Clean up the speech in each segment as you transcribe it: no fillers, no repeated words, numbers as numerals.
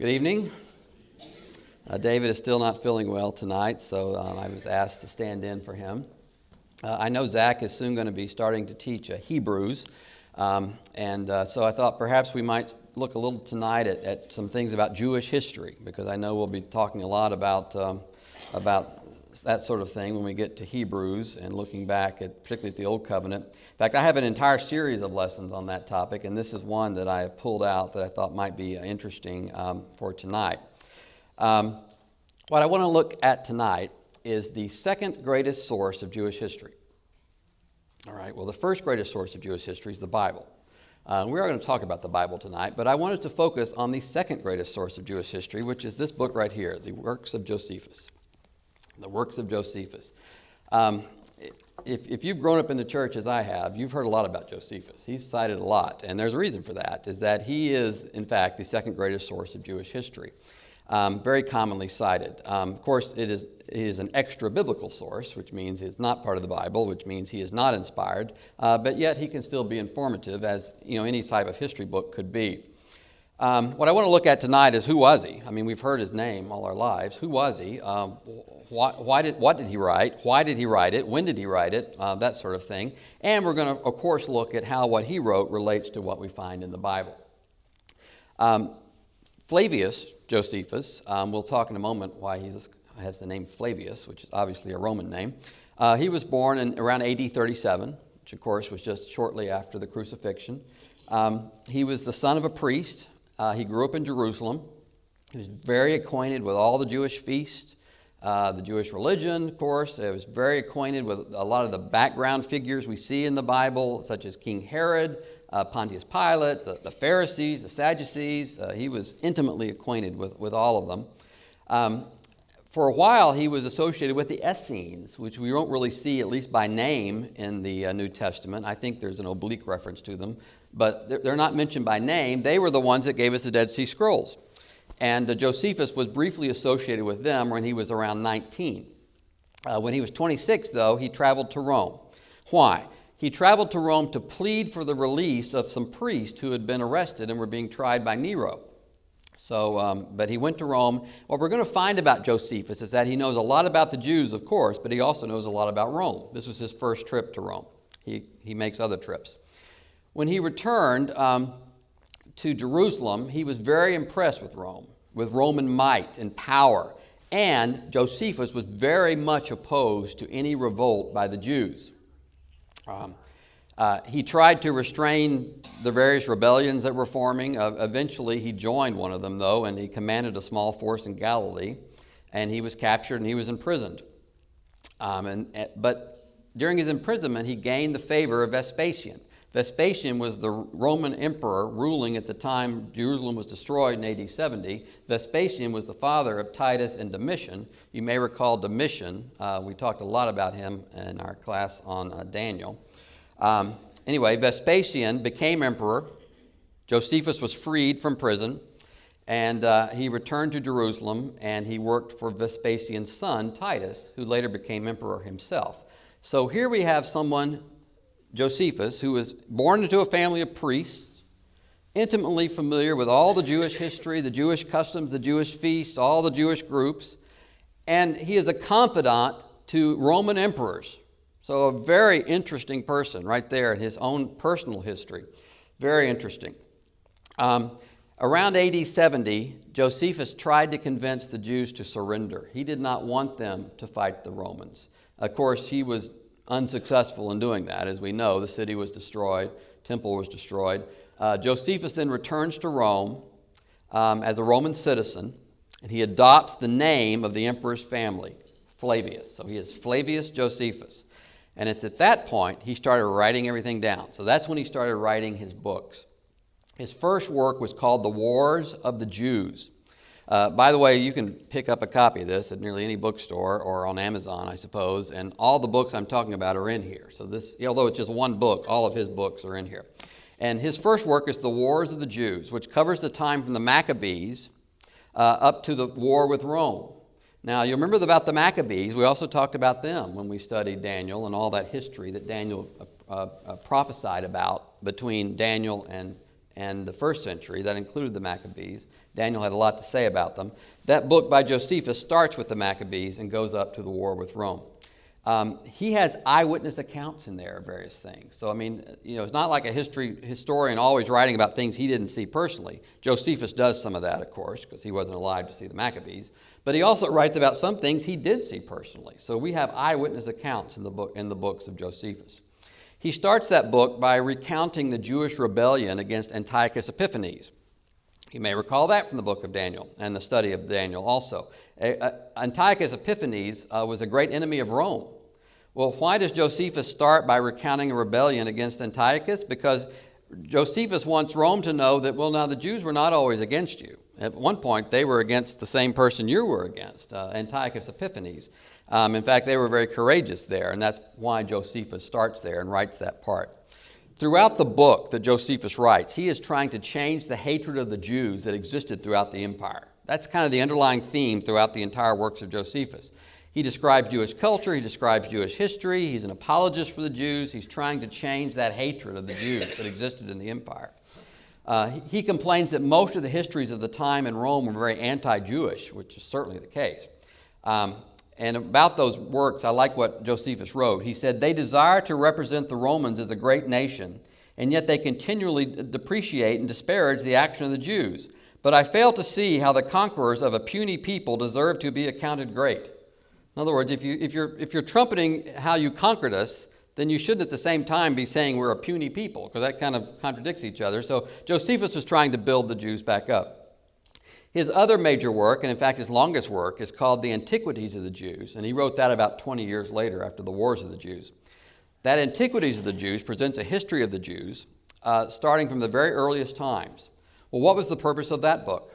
Good evening. David is still not feeling well tonight, so I was asked to stand in for him. I know Zach is soon going to be starting to teach Hebrews, so I thought perhaps we might look a little tonight at some things about Jewish history, because I know we'll be talking a lot about that sort of thing when we get to Hebrews and looking back at particularly at the Old Covenant. In fact, I have an entire series of lessons on that topic, and this is one that I have pulled out that I thought might be interesting for tonight. What I want to look at tonight is the second greatest source of Jewish history. All right, well, the first greatest source of Jewish history is the Bible. We are going to talk about the Bible tonight, but I wanted to focus on the second greatest source of Jewish history, which is this book right here, the works of Josephus. The works of Josephus. If you've grown up in the church as I have, you've heard a lot about Josephus. He's cited a lot, and there's a reason for that, is that he is, in fact, the second greatest source of Jewish history. Very commonly cited. Of course, it is an extra-biblical source, which means it's not part of the Bible, which means he is not inspired, but yet he can still be informative, as any type of history book could be. What I want to look at tonight is, who was he? I mean, we've heard his name all our lives. Who was he? What did he write? Why did he write it? When did he write it? That sort of thing. And we're going to, of course, look at how what he wrote relates to what we find in the Bible. Flavius Josephus, we'll talk in a moment why he has the name Flavius, which is obviously a Roman name. He was born in around AD 37, which of course was just shortly after the crucifixion. He was the son of a priest. He grew up in Jerusalem. He was very acquainted with all the Jewish feasts, the Jewish religion, of course. He was very acquainted with a lot of the background figures we see in the Bible, such as King Herod, Pontius Pilate, the Pharisees, the Sadducees. He was intimately acquainted with all of them. For a while, he was associated with the Essenes, which we don't really see, at least by name, in the New Testament. I think there's an oblique reference to them, but they're not mentioned by name. They were the ones that gave us the Dead Sea Scrolls. And Josephus was briefly associated with them when he was around 19. When he was 26, though, he traveled to Rome. Why? He traveled to Rome to plead for the release of some priests who had been arrested and were being tried by Nero. But he went to Rome. What we're going to find about Josephus is that he knows a lot about the Jews, of course, but he also knows a lot about Rome. This was his first trip to Rome. He makes other trips. When he returned to Jerusalem, he was very impressed with Rome, with Roman might and power. And Josephus was very much opposed to any revolt by the Jews. He tried to restrain the various rebellions that were forming. Eventually, he joined one of them, though, and he commanded a small force in Galilee, and he was captured and he was imprisoned. But during his imprisonment, he gained the favor of Vespasian. Vespasian was the Roman emperor ruling at the time Jerusalem was destroyed in AD 70. Vespasian was the father of Titus and Domitian. You may recall Domitian. We talked a lot about him in our class on Daniel. Anyway, Vespasian became emperor. Josephus was freed from prison, and he returned to Jerusalem, and he worked for Vespasian's son, Titus, who later became emperor himself. So here we have someone, Josephus, who was born into a family of priests, intimately familiar with all the Jewish history, the Jewish customs, the Jewish feasts, all the Jewish groups, and he is a confidant to Roman emperors. So a very interesting person right there in his own personal history. Very interesting. Around AD 70, Josephus tried to convince the Jews to surrender. He did not want them to fight the Romans. Of course, he was unsuccessful in doing that. As we know, the city was destroyed, temple was destroyed. Josephus then returns to Rome as a Roman citizen, and he adopts the name of the emperor's family, Flavius. So he is Flavius Josephus. And it's at that point he started writing everything down. So that's when he started writing his books. His first work was called The Wars of the Jews. By the way, you can pick up a copy of this at nearly any bookstore or on Amazon, I suppose, and all the books I'm talking about are in here. So this, although it's just one book, all of his books are in here. And his first work is The Wars of the Jews, which covers the time from the Maccabees up to the war with Rome. Now, you remember about the Maccabees. We also talked about them when we studied Daniel and all that history that Daniel prophesied about between Daniel and and the first century. That included the Maccabees. Daniel had a lot to say about them. That book by Josephus starts with the Maccabees and goes up to the war with Rome. He has eyewitness accounts in there of various things. So, I mean, it's not like a historian always writing about things he didn't see personally. Josephus does some of that, of course, because he wasn't alive to see the Maccabees. But he also writes about some things he did see personally. So we have eyewitness accounts in the books of Josephus. He starts that book by recounting the Jewish rebellion against Antiochus Epiphanes. You may recall that from the book of Daniel and the study of Daniel also. Antiochus Epiphanes was a great enemy of Rome. Well, why does Josephus start by recounting a rebellion against Antiochus? Because Josephus wants Rome to know that, well, now the Jews were not always against you. At one point, they were against the same person you were against, Antiochus Epiphanes. In fact, they were very courageous there, and that's why Josephus starts there and writes that part. Throughout the book that Josephus writes, he is trying to change the hatred of the Jews that existed throughout the empire. That's kind of the underlying theme throughout the entire works of Josephus. He describes Jewish culture, he describes Jewish history, he's an apologist for the Jews, he's trying to change that hatred of the Jews that existed in the empire. He complains that most of the histories of the time in Rome were very anti-Jewish, which is certainly the case. And about those works, I like what Josephus wrote. He said, "They desire to represent the Romans as a great nation, and yet they continually depreciate and disparage the action of the Jews. But I fail to see how the conquerors of a puny people deserve to be accounted great." In other words, if you're trumpeting how you conquered us, then you shouldn't at the same time be saying we're a puny people, because that kind of contradicts each other. So Josephus was trying to build the Jews back up. His other major work, and in fact his longest work, is called the Antiquities of the Jews, and he wrote that about 20 years later after the Wars of the Jews. That Antiquities of the Jews presents a history of the Jews, starting from the very earliest times. Well, what was the purpose of that book?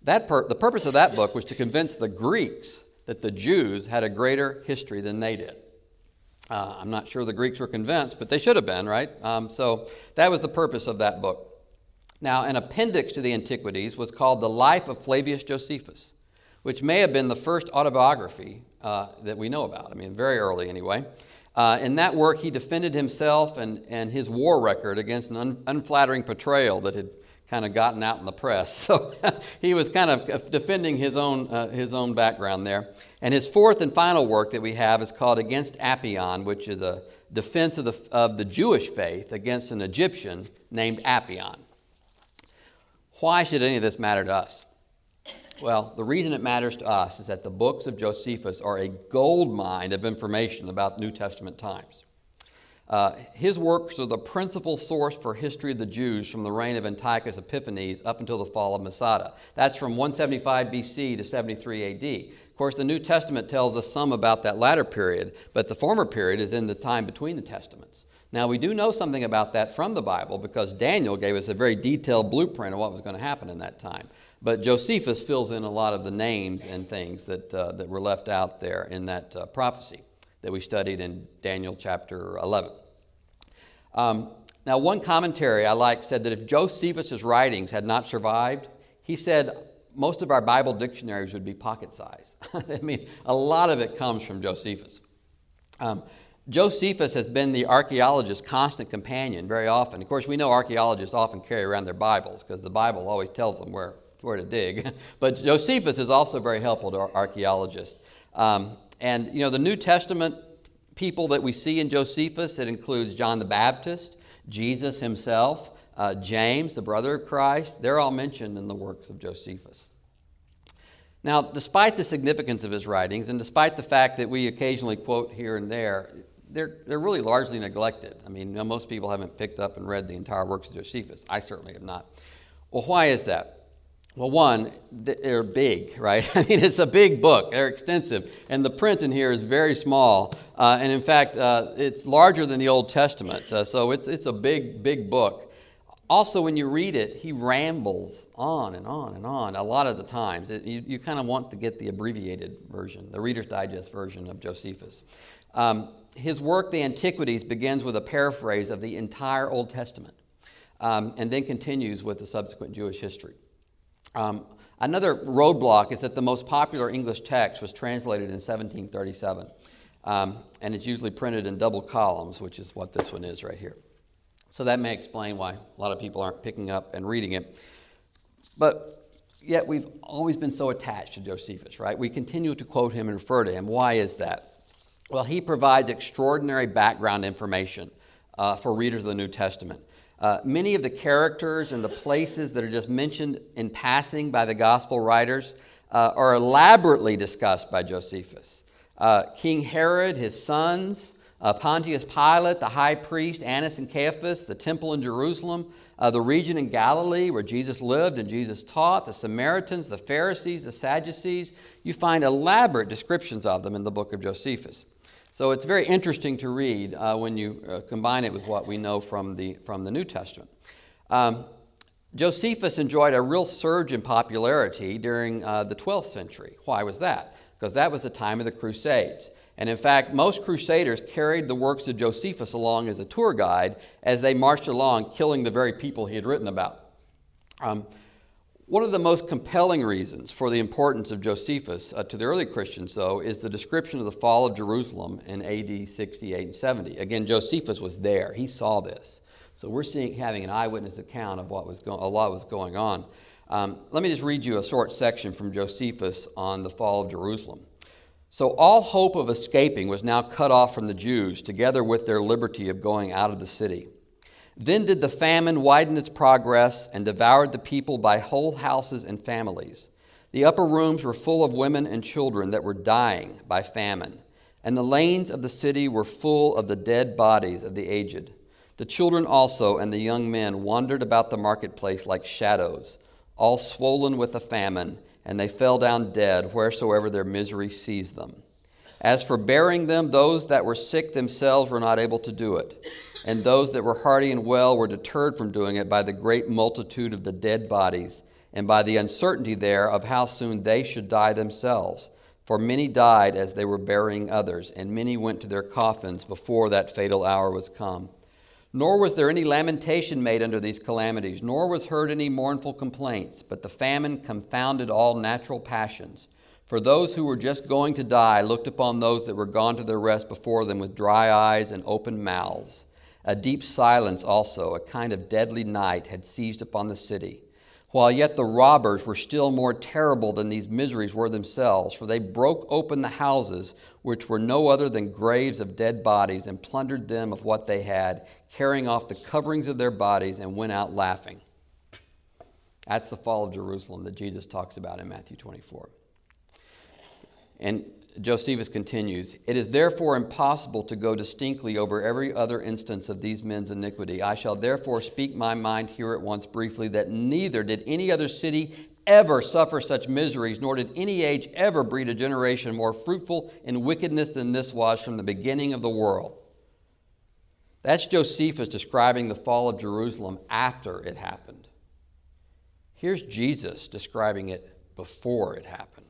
The purpose of that book was to convince the Greeks that the Jews had a greater history than they did. I'm not sure the Greeks were convinced, but they should have been, right? So that was the purpose of that book. Now, an appendix to the Antiquities was called The Life of Flavius Josephus, which may have been the first autobiography that we know about. I mean, very early anyway. In that work, he defended himself and his war record against an unflattering portrayal that had kind of gotten out in the press. So he was kind of defending his own background there. And his fourth and final work that we have is called Against Appian, which is a defense of the Jewish faith against an Egyptian named Appian. Why should any of this matter to us? Well, the reason it matters to us is that the books of Josephus are a goldmine of information about New Testament times. His works are the principal source for history of the Jews from the reign of Antiochus Epiphanes up until the fall of Masada. That's from 175 BC to 73 AD. Of course, the New Testament tells us some about that latter period, but the former period is in the time between the Testaments. Now, we do know something about that from the Bible because Daniel gave us a very detailed blueprint of what was going to happen in that time. But Josephus fills in a lot of the names and things that were left out there in that prophecy that we studied in Daniel chapter 11. Now, one commentary I like said that if Josephus' writings had not survived, he said most of our Bible dictionaries would be pocket-sized. I mean, a lot of it comes from Josephus. Josephus has been the archaeologist's constant companion very often. Of course, we know archaeologists often carry around their Bibles because the Bible always tells them where to dig. But Josephus is also very helpful to archaeologists. And, the New Testament people that we see in Josephus, it includes John the Baptist, Jesus himself, James, the brother of Christ. They're all mentioned in the works of Josephus. Now, despite the significance of his writings, and despite the fact that we occasionally quote here and there, they're really largely neglected. I mean, most people haven't picked up and read the entire works of Josephus. I certainly have not. Well, why is that? Well, one, they're big, right? I mean, it's a big book. They're extensive. And the print in here is very small. And in fact, it's larger than the Old Testament. So it's a big book. Also, when you read it, he rambles on and on and on a lot of the times. You kind of want to get the abbreviated version, the Reader's Digest version of Josephus. His work, The Antiquities, begins with a paraphrase of the entire Old Testament and then continues with the subsequent Jewish history. Another roadblock is that the most popular English text was translated in 1737, and it's usually printed in double columns, which is what this one is right here. So that may explain why a lot of people aren't picking up and reading it. But yet we've always been so attached to Josephus, right? We continue to quote him and refer to him. Why is that? Well, he provides extraordinary background information for readers of the New Testament. Many of the characters and the places that are just mentioned in passing by the gospel writers are elaborately discussed by Josephus. King Herod, his sons, Pontius Pilate, the high priest, Annas and Caiaphas, the temple in Jerusalem, the region in Galilee where Jesus lived and Jesus taught, the Samaritans, the Pharisees, the Sadducees. You find elaborate descriptions of them in the book of Josephus. So it's very interesting to read when you combine it with what we know from the New Testament. Josephus enjoyed a real surge in popularity during the 12th century. Why was that? Because that was the time of the Crusades. And in fact, most crusaders carried the works of Josephus along as a tour guide as they marched along, killing the very people he had written about. One of the most compelling reasons for the importance of Josephus to the early Christians, though, is the description of the fall of Jerusalem in AD 68 and 70. Again, Josephus was there. He saw this. So we're having an eyewitness account of a lot was going on. Let me just read you a short section from Josephus on the fall of Jerusalem. So all hope of escaping was now cut off from the Jews, together with their liberty of going out of the city. Then did the famine widen its progress and devoured the people by whole houses and families. The upper rooms were full of women and children that were dying by famine, and the lanes of the city were full of the dead bodies of the aged. The children also and the young men wandered about the marketplace like shadows, all swollen with the famine, and they fell down dead wheresoever their misery seized them. As for bearing them, those that were sick themselves were not able to do it, and those that were hearty and well were deterred from doing it by the great multitude of the dead bodies, and by the uncertainty there of how soon they should die themselves. For many died as they were burying others, and many went to their coffins before that fatal hour was come. Nor was there any lamentation made under these calamities, nor was heard any mournful complaints, but the famine confounded all natural passions. For those who were just going to die looked upon those that were gone to their rest before them with dry eyes and open mouths. A deep silence also, a kind of deadly night, had seized upon the city. While yet the robbers were still more terrible than these miseries were themselves, for they broke open the houses, which were no other than graves of dead bodies, and plundered them of what they had, carrying off the coverings of their bodies, and went out laughing. That's the fall of Jerusalem that Jesus talks about in Matthew 24. And Josephus continues, "It is therefore impossible to go distinctly over every other instance of these men's iniquity. I shall therefore speak my mind here at once briefly, that neither did any other city ever suffer such miseries, nor did any age ever breed a generation more fruitful in wickedness than this was from the beginning of the world." That's Josephus describing the fall of Jerusalem after it happened. Here's Jesus describing it before it happened.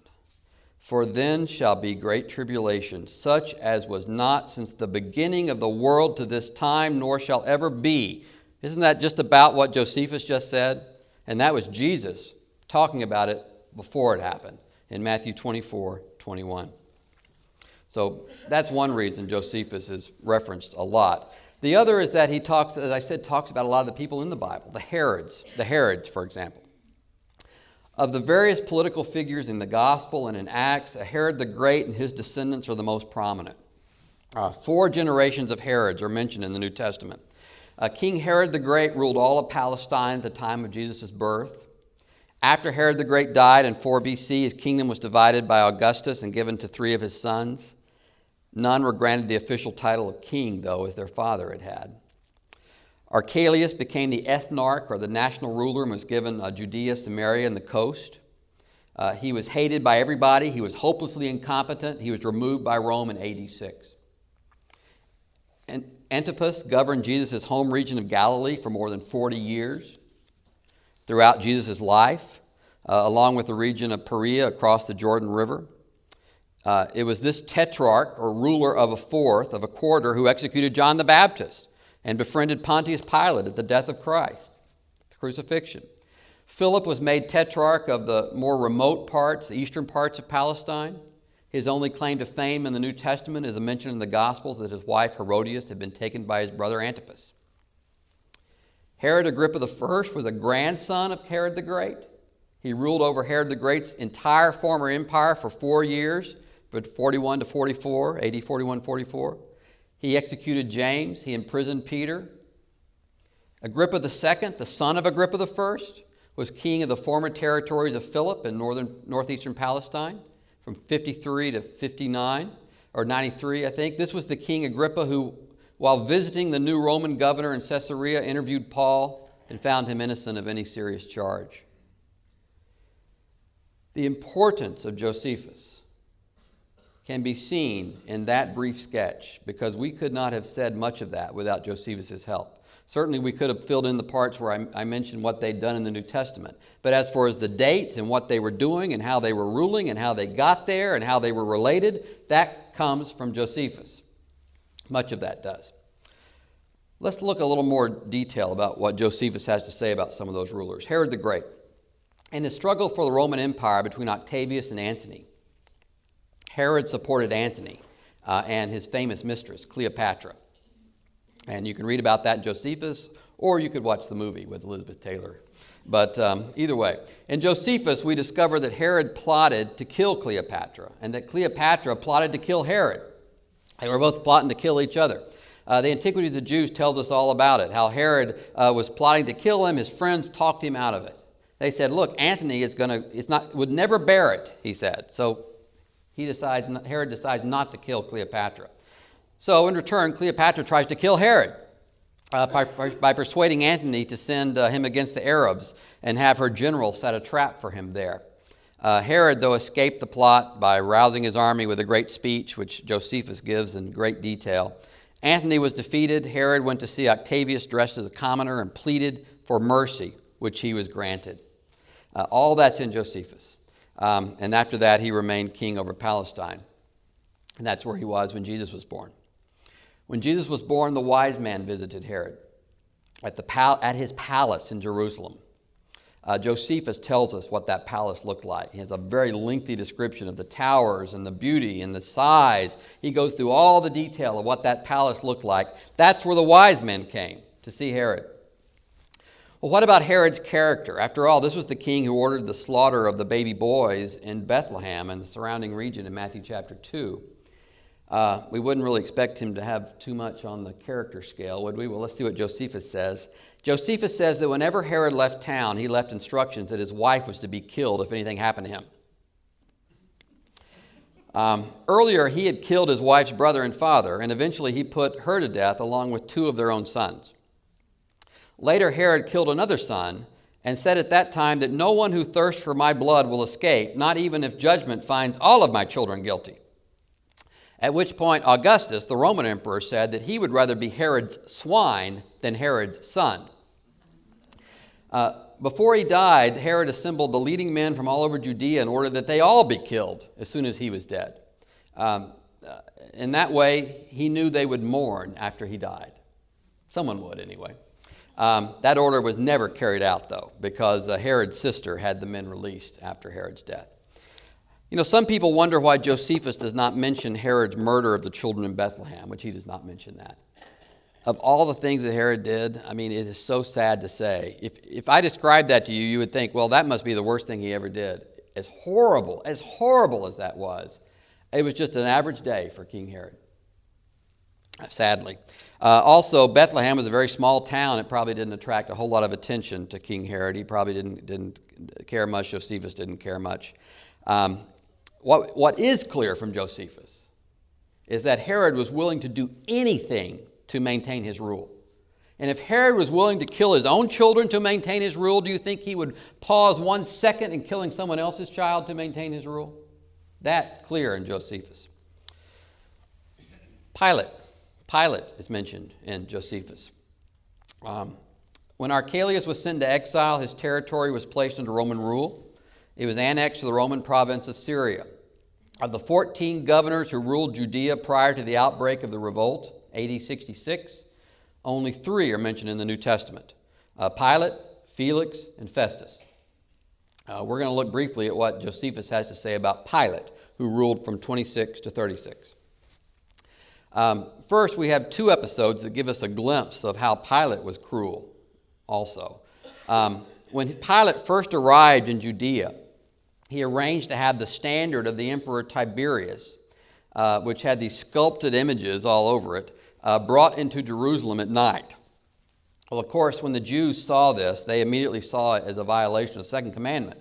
"For then shall be great tribulation, such as was not since the beginning of the world to this time, nor shall ever be." Isn't that just about what Josephus just said? And that was Jesus talking about it before it happened in Matthew 24:21. So that's one reason Josephus is referenced a lot. The other is that he talks, as I said, talks about a lot of the people in the Bible, the Herods, for example. Of the various political figures in the Gospel and in Acts, Herod the Great and his descendants are the most prominent. 4 generations of Herods are mentioned in the New Testament. King Herod the Great ruled all of Palestine at the time of Jesus' birth. After Herod the Great died in 4 BC, his kingdom was divided by Augustus and given to 3 of his sons. None were granted the official title of king, though, as their father had had. Archelaus became the ethnarch, or the national ruler, and was given Judea, Samaria, and the coast. He was hated by everybody. He was hopelessly incompetent. He was removed by Rome in AD 6. And Antipas governed Jesus' home region of Galilee for more than 40 years throughout Jesus' life, along with the region of Perea across the Jordan River. It was this tetrarch, or ruler of a quarter, who executed John the Baptist and befriended Pontius Pilate at the death of Christ, the crucifixion. Philip was made tetrarch of the more remote parts, the eastern parts of Palestine. His only claim to fame in the New Testament is a mention in the Gospels that his wife Herodias had been taken by his brother Antipas. Herod Agrippa I was a grandson of Herod the Great. He ruled over Herod the Great's entire former empire for 4 years, from 41 to 44, AD 41-44. He executed James. He imprisoned Peter. Agrippa II, the son of Agrippa I, was king of the former territories of Philip in northeastern Palestine from 53 to 59, or 93, I think. This was the King Agrippa who, while visiting the new Roman governor in Caesarea, interviewed Paul and found him innocent of any serious charge. The importance of Josephus can be seen in that brief sketch, because we could not have said much of that without Josephus' help. Certainly we could have filled in the parts where I mentioned what they'd done in the New Testament. But as far as the dates and what they were doing and how they were ruling and how they got there and how they were related, that comes from Josephus. Much of that does. Let's look a little more detail about what Josephus has to say about some of those rulers. Herod the Great. In the struggle for the Roman Empire between Octavius and Antony, Herod supported Antony and his famous mistress, Cleopatra. And you can read about that in Josephus, or you could watch the movie with Elizabeth Taylor. But either way, in Josephus, we discover that Herod plotted to kill Cleopatra, and that Cleopatra plotted to kill Herod. They were both plotting to kill each other. The Antiquities of the Jews tells us all about it, how Herod was plotting to kill him. His friends talked him out of it. They said, look, Antony would never bear it, he said. So Herod decides not to kill Cleopatra. So in return, Cleopatra tries to kill Herod by persuading Antony to send him against the Arabs and have her general set a trap for him there. Herod, though, escaped the plot by rousing his army with a great speech, which Josephus gives in great detail. Antony was defeated. Herod went to see Octavius dressed as a commoner and pleaded for mercy, which he was granted. All that's in Josephus. And after that, he remained king over Palestine. And that's where he was when Jesus was born. When Jesus was born, the wise man visited Herod at his palace in Jerusalem. Josephus tells us what that palace looked like. He has a very lengthy description of the towers and the beauty and the size. He goes through all the detail of what that palace looked like. That's where the wise men came to see Herod. Well, what about Herod's character? After all, this was the king who ordered the slaughter of the baby boys in Bethlehem and the surrounding region in Matthew chapter 2. We wouldn't really expect him to have too much on the character scale, would we? Well, let's see what Josephus says. Josephus says that whenever Herod left town, he left instructions that his wife was to be killed if anything happened to him. Earlier, he had killed his wife's brother and father, and eventually he put her to death along with 2 of their own sons. Later, Herod killed another son and said at that time that no one who thirsts for my blood will escape, not even if judgment finds all of my children guilty. At which point Augustus, the Roman emperor, said that he would rather be Herod's swine than Herod's son. Before he died, Herod assembled the leading men from all over Judea and ordered that they all be killed as soon as he was dead. In that way, he knew they would mourn after he died. Someone would, anyway. That order was never carried out, though, because Herod's sister had the men released after Herod's death. You know, some people wonder why Josephus does not mention Herod's murder of the children in Bethlehem, which he does not mention that. Of all the things that Herod did, I mean, it is so sad to say. If I described that to you, you would think, well, that must be the worst thing he ever did. As horrible as that was, it was just an average day for King Herod, sadly. Also, Bethlehem was a very small town. It probably didn't attract a whole lot of attention to King Herod. He probably didn't care much. Josephus didn't care much. What is clear from Josephus is that Herod was willing to do anything to maintain his rule. And if Herod was willing to kill his own children to maintain his rule, do you think he would pause 1 second in killing someone else's child to maintain his rule? That's clear in Josephus. Pilate is mentioned in Josephus. When Archelaus was sent to exile, his territory was placed under Roman rule. It was annexed to the Roman province of Syria. Of the 14 governors who ruled Judea prior to the outbreak of the revolt, AD 66, only 3 are mentioned in the New Testament: Pilate, Felix, and Festus. We're going to look briefly at what Josephus has to say about Pilate, who ruled from 26 to 36. First, we have 2 episodes that give us a glimpse of how Pilate was cruel. also. When Pilate first arrived in Judea, he arranged to have the standard of the Emperor Tiberius, which had these sculpted images all over it, brought into Jerusalem at night. Well, of course, when the Jews saw this, they immediately saw it as a violation of the Second Commandment,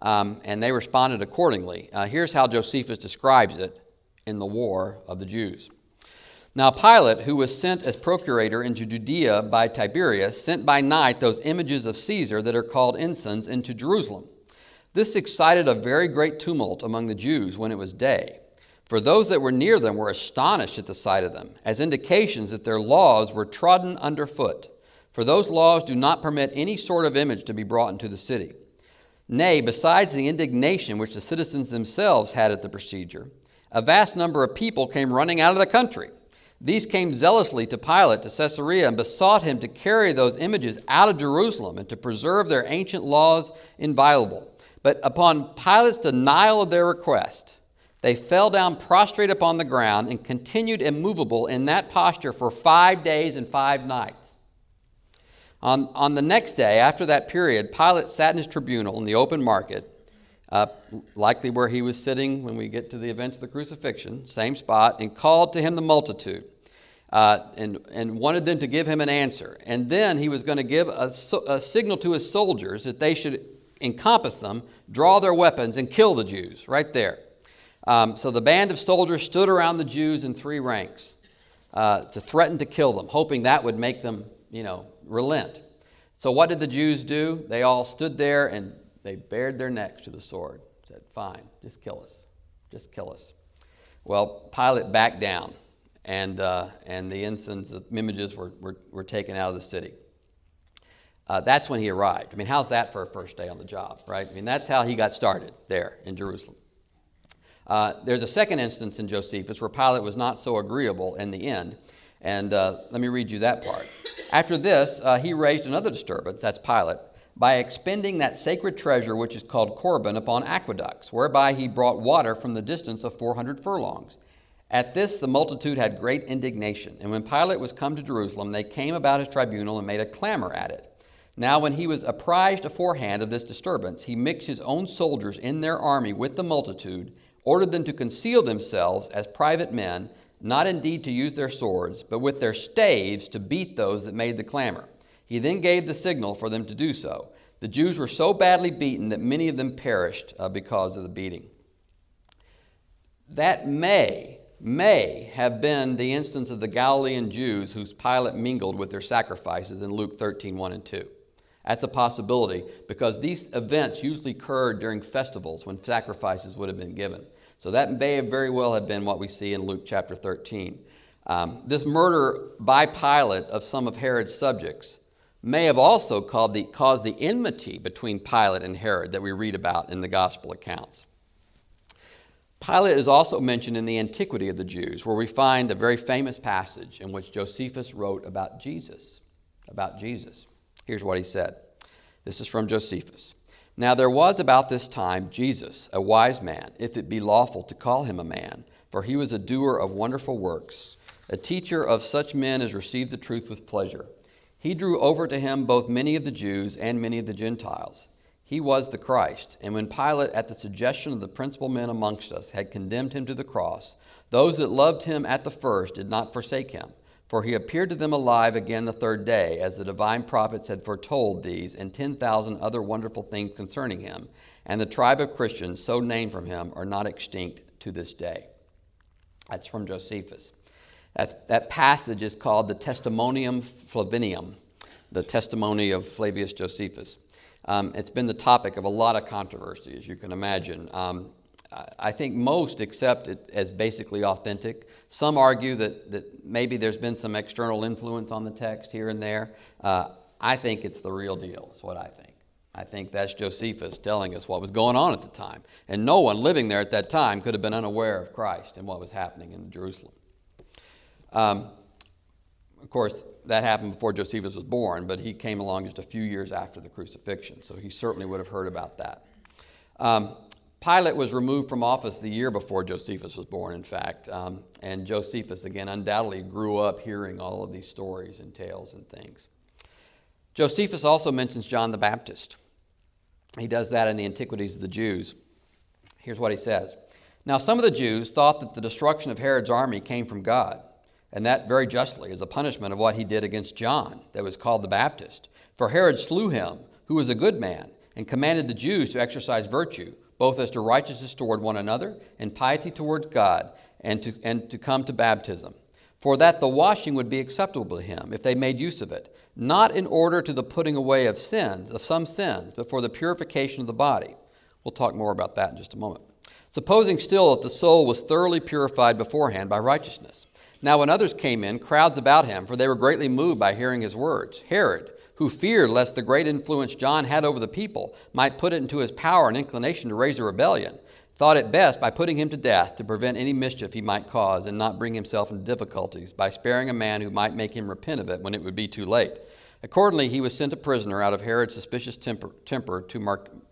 and they responded accordingly. Here's how Josephus describes it in the War of the Jews. Now Pilate, who was sent as procurator into Judea by Tiberius, sent by night those images of Caesar that are called ensigns into Jerusalem. This excited a very great tumult among the Jews when it was day. For those that were near them were astonished at the sight of them, as indications that their laws were trodden underfoot. For those laws do not permit any sort of image to be brought into the city. Nay, besides the indignation which the citizens themselves had at the procedure, a vast number of people came running out of the country. These came zealously to Pilate, to Caesarea, and besought him to carry those images out of Jerusalem and to preserve their ancient laws inviolable. But upon Pilate's denial of their request, they fell down prostrate upon the ground and continued immovable in that posture for 5 days and 5 nights. On the next day, after that period, Pilate sat in his tribunal in the open market, likely where he was sitting when we get to the events of the crucifixion, same spot, and called to him the multitude, and wanted them to give him an answer. And then he was going to give a signal to his soldiers that they should encompass them, draw their weapons, and kill the Jews right there. So the band of soldiers stood around the Jews in 3 ranks to threaten to kill them, hoping that would make them, relent. So what did the Jews do? They all stood there and they bared their necks to the sword. Said, fine, just kill us. Just kill us. Well, Pilate backed down, and the ensigns, the images were taken out of the city. That's when he arrived. I mean, how's that for a first day on the job, right? I mean, that's how he got started there in Jerusalem. There's a second instance in Josephus where Pilate was not so agreeable in the end, and let me read you that part. After this, he raised another disturbance, that's Pilate, by expending that sacred treasure which is called Corban upon aqueducts, whereby he brought water from the distance of 400 furlongs. At this the multitude had great indignation, and when Pilate was come to Jerusalem, they came about his tribunal and made a clamor at it. Now when he was apprised aforehand of this disturbance, he mixed his own soldiers in their army with the multitude, ordered them to conceal themselves as private men, not indeed to use their swords, but with their staves to beat those that made the clamor. He then gave the signal for them to do so. The Jews were so badly beaten that many of them perished because of the beating. That may have been the instance of the Galilean Jews whose Pilate mingled with their sacrifices in Luke 13:1 and 2. That's a possibility because these events usually occurred during festivals when sacrifices would have been given. So that may very well have been what we see in Luke chapter 13. This murder by Pilate of some of Herod's subjects may have also caused the enmity between Pilate and Herod that we read about in the gospel accounts. Pilate is also mentioned in the Antiquity of the Jews, where we find a very famous passage in which Josephus wrote about Jesus. Here's what he said. This is from Josephus. Now there was about this time Jesus, a wise man, if it be lawful to call him a man, for he was a doer of wonderful works, a teacher of such men as received the truth with pleasure. He drew over to him both many of the Jews and many of the Gentiles. He was the Christ. And when Pilate, at the suggestion of the principal men amongst us, had condemned him to the cross, those that loved him at the first did not forsake him. For he appeared to them alive again the 3rd day, as the divine prophets had foretold these and 10,000 other wonderful things concerning him. And the tribe of Christians, so named from him, are not extinct to this day. That's from Josephus. That passage is called the Testimonium Flavianum, the testimony of Flavius Josephus. It's been the topic of a lot of controversy, as you can imagine. I think most accept it as basically authentic. Some argue that maybe there's been some external influence on the text here and there. I think it's the real deal, is what I think. I think that's Josephus telling us what was going on at the time. And no one living there at that time could have been unaware of Christ and what was happening in Jerusalem. Of course, that happened before Josephus was born, but he came along just a few years after the crucifixion, so he certainly would have heard about that. Pilate was removed from office the year before Josephus was born, in fact, and Josephus, again, undoubtedly grew up hearing all of these stories and tales and things. Josephus also mentions John the Baptist. He does that in the Antiquities of the Jews. Here's what he says. Now some of the Jews thought that the destruction of Herod's army came from God, and that very justly as a punishment of what he did against John, that was called the Baptist. For Herod slew him, who was a good man, and commanded the Jews to exercise virtue, both as to righteousness toward one another, and piety toward God, and to come to baptism. For that the washing would be acceptable to him, if they made use of it, not in order to the putting away of sins, of some sins, but for the purification of the body. We'll talk more about that in just a moment. Supposing still that the soul was thoroughly purified beforehand by righteousness. Now when others came in, crowds about him, for they were greatly moved by hearing his words, Herod, who feared lest the great influence John had over the people might put it into his power and inclination to raise a rebellion, thought it best by putting him to death to prevent any mischief he might cause and not bring himself into difficulties by sparing a man who might make him repent of it when it would be too late. Accordingly, he was sent a prisoner out of Herod's suspicious temper to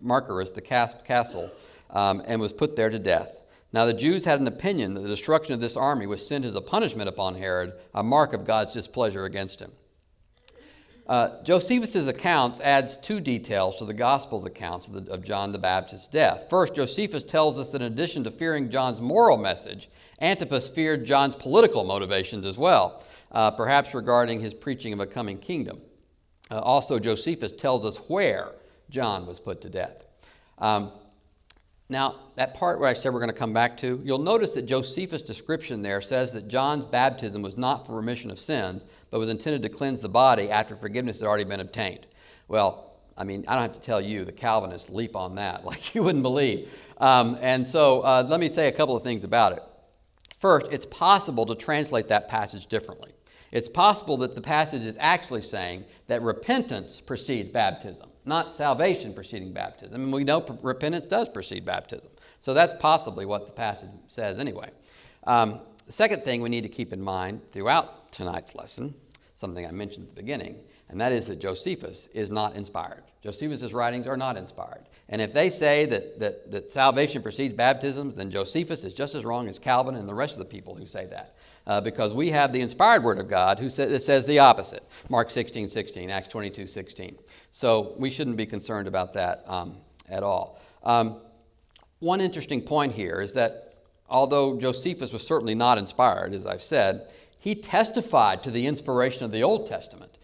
Marcus the castle, and was put there to death. Now the Jews had an opinion that the destruction of this army was sent as a punishment upon Herod, a mark of God's displeasure against him. Josephus' accounts adds two details to the Gospel's accounts of John the Baptist's death. First, Josephus tells us that in addition to fearing John's moral message, Antipas feared John's political motivations as well, perhaps regarding his preaching of a coming kingdom. Also, Josephus tells us where John was put to death. Now, that part where I said we're going to come back to, you'll notice that Josephus' description there says that John's baptism was not for remission of sins, but was intended to cleanse the body after forgiveness had already been obtained. Well, I mean, I don't have to tell you, the Calvinists leap on that like you wouldn't believe. And so let me say a couple of things about it. First, it's possible to translate that passage differently. It's possible that the passage is actually saying that repentance precedes baptism, not salvation preceding baptism. And we know repentance does precede baptism. So that's possibly what the passage says anyway. The second thing we need to keep in mind throughout tonight's lesson, something I mentioned at the beginning, and that is that Josephus is not inspired. Josephus' writings are not inspired. And if they say that salvation precedes baptism, then Josephus is just as wrong as Calvin and the rest of the people who say that. Because we have the inspired Word of God that says the opposite. Mark 16:16, Acts 22:16. So we shouldn't be concerned about that at all. One interesting point here is that although Josephus was certainly not inspired, as I've said, he testified to the inspiration of the Old Testament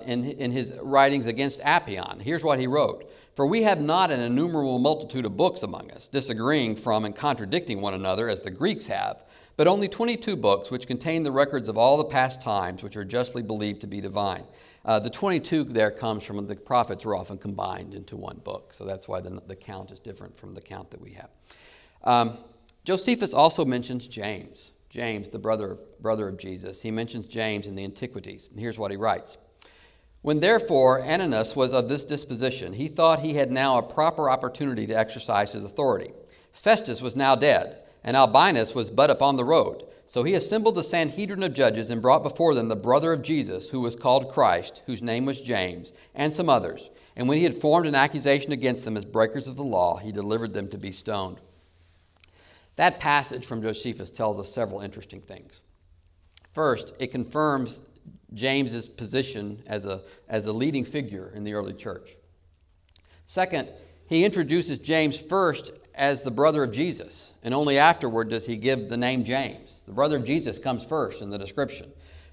in his writings against Appian. Here's what he wrote. For we have not an innumerable multitude of books among us, disagreeing from and contradicting one another as the Greeks have, but only 22 books which contain the records of all the past times which are justly believed to be divine. The 22 there comes from the prophets were often combined into one book, so that's why the count is different from the count that we have. Josephus also mentions James, the brother of Jesus. He mentions James in the Antiquities, and here's what he writes. When therefore Ananus was of this disposition, he thought he had now a proper opportunity to exercise his authority. Festus was now dead, and Albinus was but upon the road. So he assembled the Sanhedrin of judges and brought before them the brother of Jesus, who was called Christ, whose name was James, and some others. And when he had formed an accusation against them as breakers of the law, he delivered them to be stoned. That passage from Josephus tells us several interesting things. First, it confirms James's position as a leading figure in the early church. Second, he introduces James first as the brother of Jesus, and only afterward does he give the name James. The brother of Jesus comes first in the description.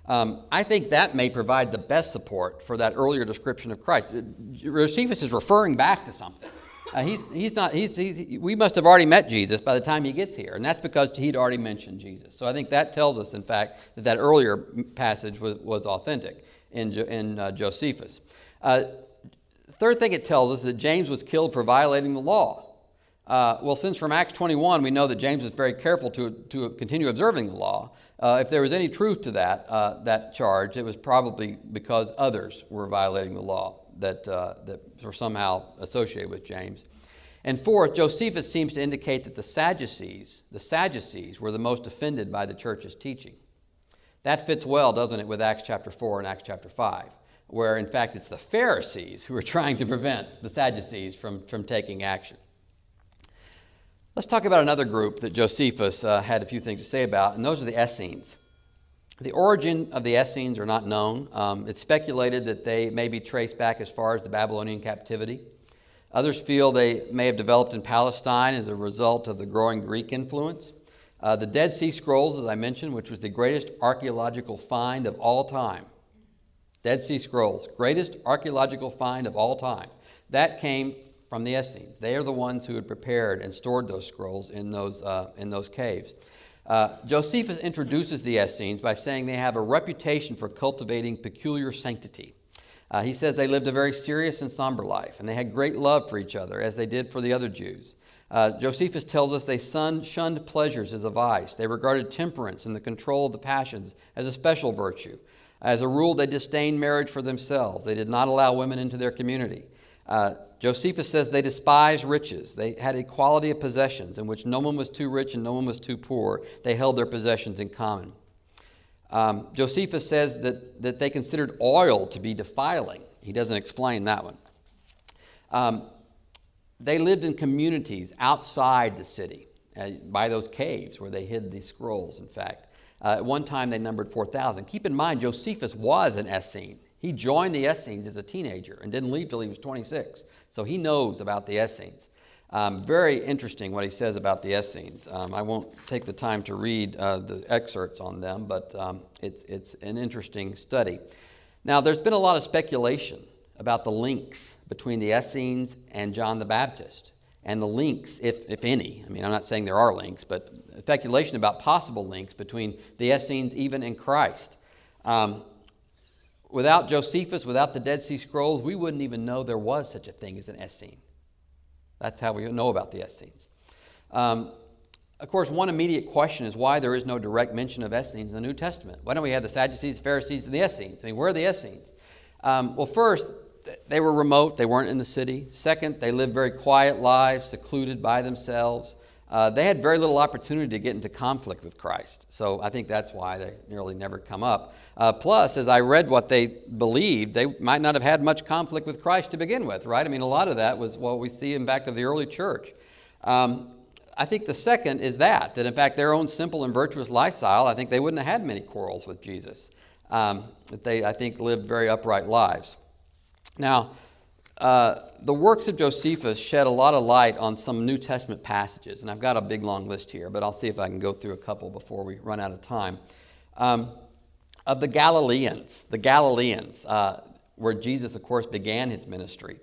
I think that may provide the best support for that earlier description of Christ. Josephus is referring back to something. We must have already met Jesus by the time he gets here, and that's because he'd already mentioned Jesus. So I think that tells us, in fact, that earlier passage was authentic in Josephus. Third thing it tells us that James was killed for violating the law. Well, since from Acts 21 we know that James was very careful to continue observing the law, if there was any truth to that charge, it was probably because others were violating the law that were somehow associated with James. And fourth, Josephus seems to indicate that the Sadducees were the most offended by the church's teaching. That fits well, doesn't it, with Acts chapter 4 and Acts chapter 5, where in fact it's the Pharisees who are trying to prevent the Sadducees from taking action. Let's talk about another group that Josephus had a few things to say about, and those are the Essenes. The origin of the Essenes are not known. It's speculated that they may be traced back as far as the Babylonian captivity. Others feel they may have developed in Palestine as a result of the growing Greek influence. The Dead Sea Scrolls, as I mentioned, which was the greatest archaeological find of all time. Dead Sea Scrolls, greatest archaeological find of all time. That came from the Essenes. They are the ones who had prepared and stored those scrolls in those caves. Josephus introduces the Essenes by saying they have a reputation for cultivating peculiar sanctity. He says they lived a very serious and somber life, and they had great love for each other, as they did for the other Jews. Josephus tells us they shunned pleasures as a vice. They regarded temperance and the control of the passions as a special virtue. As a rule, they disdained marriage for themselves. They did not allow women into their community. Josephus says they despised riches. They had equality of possessions in which no one was too rich and no one was too poor. They held their possessions in common. Josephus says that they considered oil to be defiling. He doesn't explain that one. They lived in communities outside the city, by those caves where they hid these scrolls, in fact. At one time, they numbered 4,000. Keep in mind, Josephus was an Essene. He joined the Essenes as a teenager and didn't leave till he was 26. So he knows about the Essenes. Very interesting what he says about the Essenes. I won't take the time to read the excerpts on them, but it's an interesting study. Now, there's been a lot of speculation about the links between the Essenes and John the Baptist, and the links, if any. I mean, I'm not saying there are links, but speculation about possible links between the Essenes even and Christ. Without Josephus, without the Dead Sea Scrolls, we wouldn't even know there was such a thing as an Essene. That's how we know about the Essenes. Of course, one immediate question is why there is no direct mention of Essenes in the New Testament. Why don't we have the Sadducees, Pharisees, and the Essenes? I mean, where are the Essenes? Well, first, they were remote. They weren't in the city. Second, they lived very quiet lives, secluded by themselves. They had very little opportunity to get into conflict with Christ. So I think that's why they nearly never come up. Plus, as I read what they believed, they might not have had much conflict with Christ to begin with, right? I mean, a lot of that was what we see in fact of the early church. I think the second is that in fact their own simple and virtuous lifestyle, I think they wouldn't have had many quarrels with Jesus. That they, I think, lived very upright lives. Now, the works of Josephus shed a lot of light on some New Testament passages, and I've got a big long list here, but I'll see if I can go through a couple before we run out of time. Of the Galileans, where Jesus, of course, began his ministry,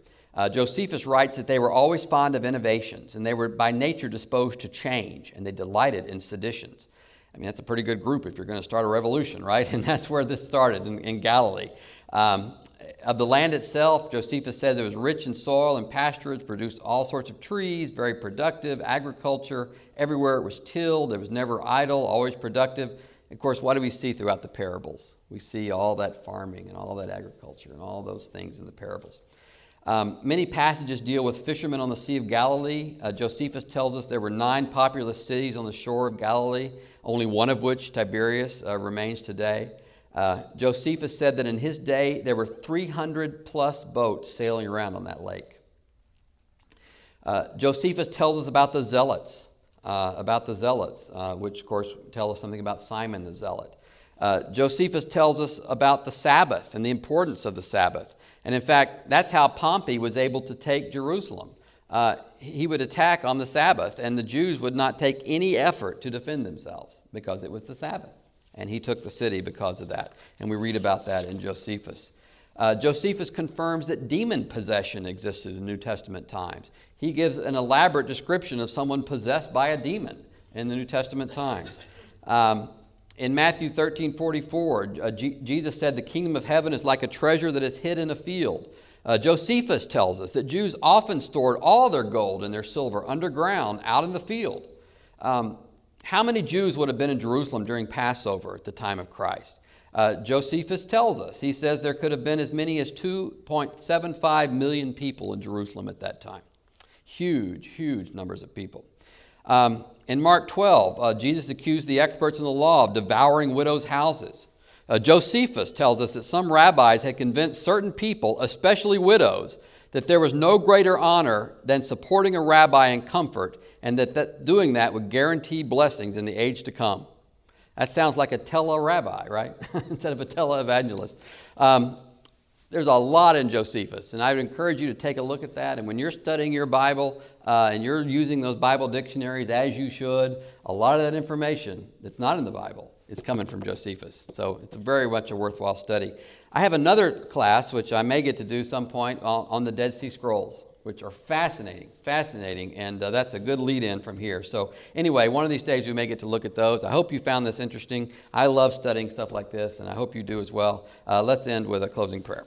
Josephus writes that they were always fond of innovations, and they were by nature disposed to change, and they delighted in seditions. I mean, that's a pretty good group if you're going to start a revolution, right? And that's where this started, in Galilee. Of the land itself, Josephus says it was rich in soil and pasturage, produced all sorts of trees, very productive, agriculture. Everywhere it was tilled, it was never idle, always productive. Of course, what do we see throughout the parables? We see all that farming and all that agriculture and all those things in the parables. Many passages deal with fishermen on the Sea of Galilee. Josephus tells us there were 9 populous cities on the shore of Galilee, only one of which, Tiberias, remains today. Josephus said that in his day there were 300 plus boats sailing around on that lake. Josephus tells us about the zealots, which of course tell us something about Simon the Zealot. Josephus tells us about the Sabbath and the importance of the Sabbath. And in fact, that's how Pompey was able to take Jerusalem. He would attack on the Sabbath, and the Jews would not take any effort to defend themselves because it was the Sabbath. And he took the city because of that. And we read about that in Josephus. Josephus confirms that demon possession existed in New Testament times. He gives an elaborate description of someone possessed by a demon in the New Testament times. In Matthew 13:44, Jesus said, "The kingdom of heaven is like a treasure that is hid in a field." Josephus tells us that Jews often stored all their gold and their silver underground out in the field. How many Jews would have been in Jerusalem during Passover at the time of Christ? Josephus tells us. He says there could have been as many as 2.75 million people in Jerusalem at that time. Huge, huge numbers of people. In Mark 12, Jesus accused the experts in the law of devouring widows' houses. Josephus tells us that some rabbis had convinced certain people, especially widows, that there was no greater honor than supporting a rabbi in comfort, and that doing that would guarantee blessings in the age to come. That sounds like a tele-rabbi, right? Instead of a tele-evangelist. There's a lot in Josephus, and I would encourage you to take a look at that. And when you're studying your Bible and you're using those Bible dictionaries, as you should, a lot of that information that's not in the Bible is coming from Josephus. So it's very much a worthwhile study. I have another class, which I may get to do some point, on the Dead Sea Scrolls, which are fascinating, and that's a good lead-in from here. So anyway, one of these days we may get to look at those. I hope you found this interesting. I love studying stuff like this, and I hope you do as well. Let's end with a closing prayer.